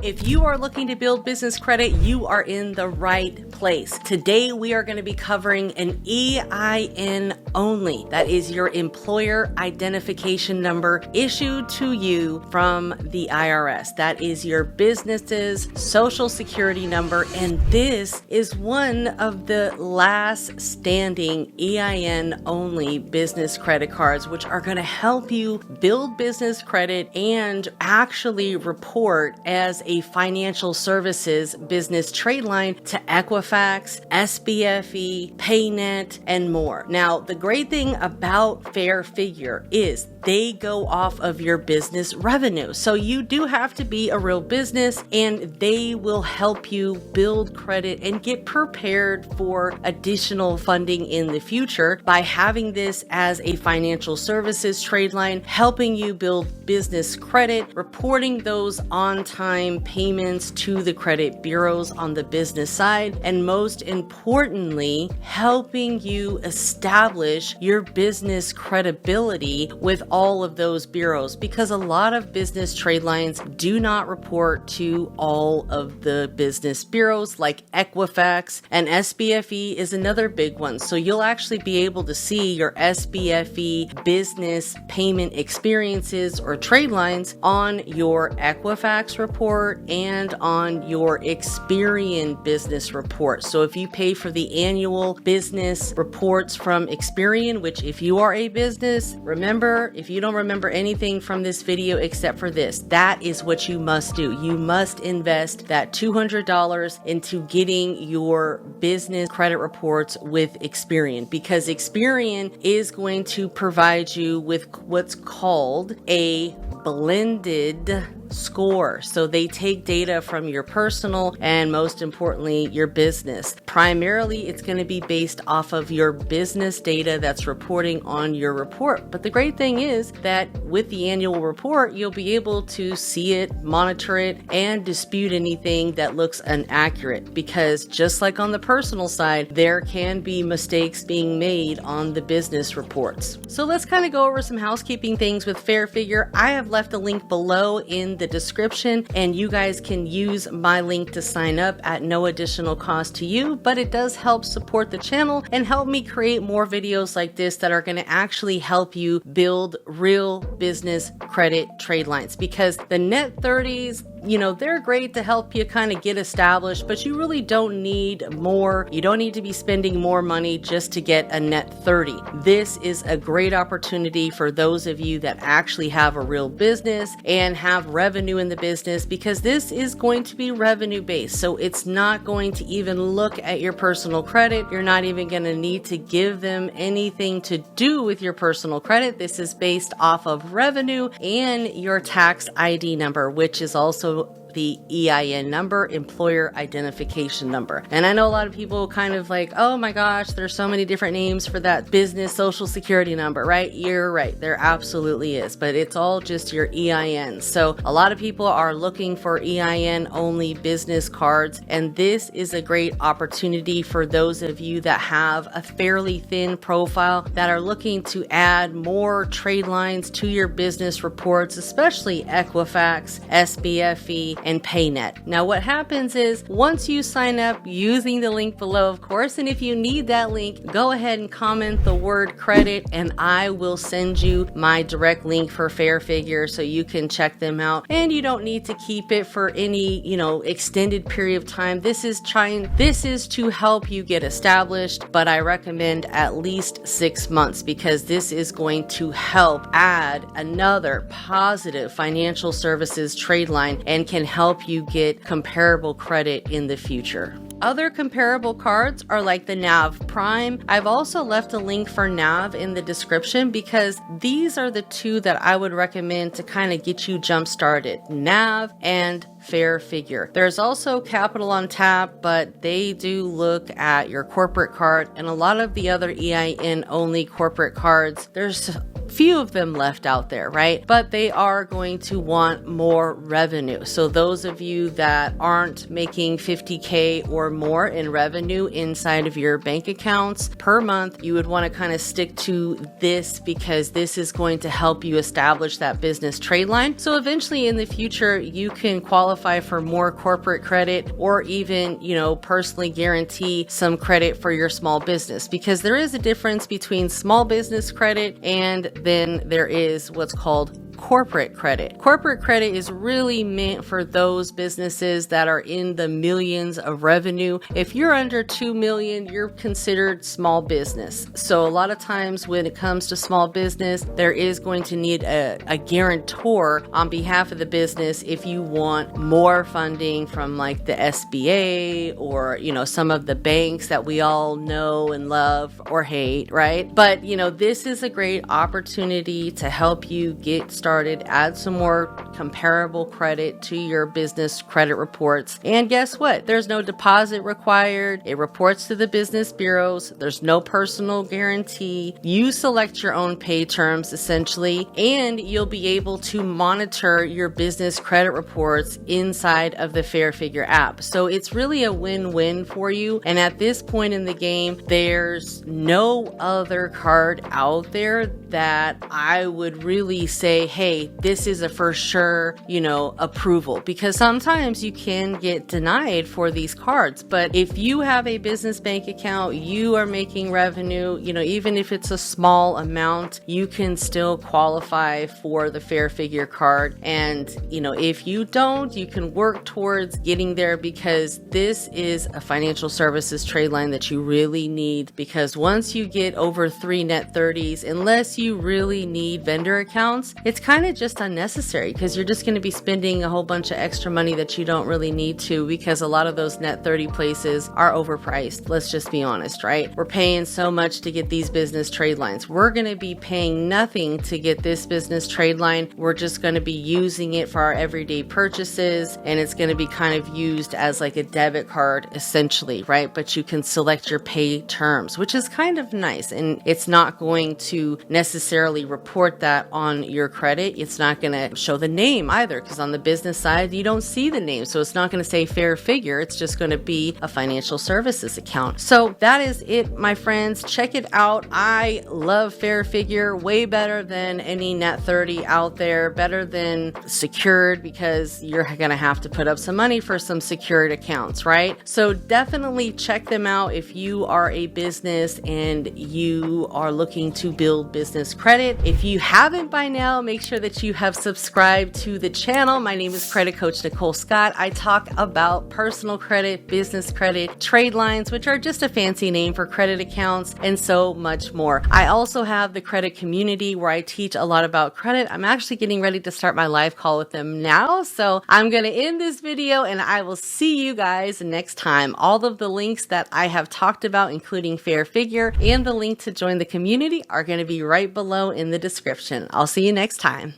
If you are looking to build business credit, you are in the right place. Today, we are going to be covering an EIN only. That is your employer identification number issued to you from the IRS. That is your business's social security number. And this is one of the last standing EIN only business credit cards, which are going to help you build business credit and actually report as a financial services business trade line to Equifax, SBFE, PayNet, and more. Now, the great thing about Fair Figure is they go off of your business revenue. So you do have to be a real business, and they will help you build credit and get prepared for additional funding in the future by having this as a financial services trade line, helping you build business credit, reporting those on-time payments to the credit bureaus on the business side, and most importantly, helping you establish your business credibility with all of those bureaus, because a lot of business trade lines do not report to all of the business bureaus like Equifax, and SBFE is another big one. So you'll actually be able to see your SBFE business payment experiences or trade lines on your Equifax report and on your Experian business report. So if you pay for the annual business reports from Experian, which if you are a business, remember, if you don't remember anything from this video except for this, that is what you must do. You must invest that $200 into getting your business credit reports with Experian, because Experian is going to provide you with what's called a blended score. So they take data from your personal and most importantly, your business. Primarily, it's going to be based off of your business data that's reporting on your report. But the great thing is that with the annual report, you'll be able to see it, monitor it, and dispute anything that looks inaccurate, because just like on the personal side, there can be mistakes being made on the business reports. So let's kind of go over some housekeeping things with Fair Figure. I have left a link below in the description, and you guys can use my link to sign up at no additional cost to you, but it does help support the channel and help me create more videos like this that are going to actually help you build real business credit trade lines, because the net 30s, they're great to help you kind of get established, but you really don't need more. You don't need to be spending more money just to get a net 30. This is a great opportunity for those of you that actually have a real business and have revenue in the business, because this is going to be revenue based. So it's not going to even look at your personal credit. You're not even going to need to give them anything to do with your personal credit. This is based off of revenue and your tax ID number, which is also the EIN number, employer identification number. And I know a lot of people kind of like, oh my gosh, there's so many different names for that business social security number, right? You're right. There absolutely is, but it's all just your EIN. So a lot of people are looking for EIN only business cards, and this is a great opportunity for those of you that have a fairly thin profile that are looking to add more trade lines to your business reports, especially Equifax, SBFE, and PayNet. Now, what happens is once you sign up using the link below, of course, and if you need that link, go ahead and comment the word credit, and I will send you my direct link for Fair Figure so you can check them out. And you don't need to keep it for any, extended period of time. This is to help you get established, but I recommend at least 6 months, because this is going to help add another positive financial services trade line and can help you get comparable credit in the future. Other comparable cards are like the NAV Prime. I've also left a link for NAV in the description, because these are the two that I would recommend to kind of get you jump started. NAV and Fair Figure. There's also Capital on Tap, but they do look at your corporate card, and a lot of the other EIN only corporate cards, there's few of them left out there, right? But they are going to want more revenue. So those of you that aren't making $50K or more in revenue inside of your bank accounts per month, you would want to kind of stick to this, because this is going to help you establish that business trade line. So eventually in the future, you can qualify qualify for more corporate credit or even, personally guarantee some credit for your small business, because there is a difference between small business credit and then there is what's called corporate credit. Corporate credit is really meant for those businesses that are in the millions of revenue. If you're under 2 million, you're considered small business. So a lot of times when it comes to small business, there is going to need a guarantor on behalf of the business if you want more funding from like the SBA or, some of the banks that we all know and love or hate, right? But, this is a great opportunity to help you get started, add some more comparable credit to your business credit reports. And guess what? There's no deposit required. It reports to the business bureaus. There's no personal guarantee. You select your own pay terms essentially, and you'll be able to monitor your business credit reports inside of the Fair Figure app. So it's really a win-win for you. And at this point in the game, there's no other card out there that I would really say, hey, this is a for sure, approval, because sometimes you can get denied for these cards. But if you have a business bank account, you are making revenue, even if it's a small amount, you can still qualify for the Fair Figure card. And, if you don't, you can work towards getting there, because this is a financial services trade line that you really need, because once you get over 3 net 30s, unless you really need vendor accounts, it's kind of just unnecessary, because you're just going to be spending a whole bunch of extra money that you don't really need to, because a lot of those net 30 places are overpriced. Let's just be honest, right? We're paying so much to get these business trade lines. We're going to be paying nothing to get this business trade line. We're just going to be using it for our everyday purchases, and it's going to be kind of used as like a debit card essentially, right? But you can select your pay terms, which is kind of nice, and it's not going to necessarily report that on your credit. It's not going to show the name either, because on the business side, you don't see the name. So it's not going to say Fair Figure. It's just going to be a financial services account. So that is it, my friends. Check it out. I love Fair Figure, way better than any net 30 out there, better than secured, because you're going to have to put up some money for some secured accounts, right? So definitely check them out if you are a business and you are looking to build business credit. If you haven't by now, make sure that you have subscribed to the channel. My name is Credit Coach Nicole Scott. I talk about personal credit, business credit, trade lines, which are just a fancy name for credit accounts, and so much more. I also have the credit community where I teach a lot about credit. I'm actually getting ready to start my live call with them now. So I'm going to end this video and I will see you guys next time. All of the links that I have talked about, including Fair Figure and the link to join the community, are going to be right below in the description. I'll see you next time.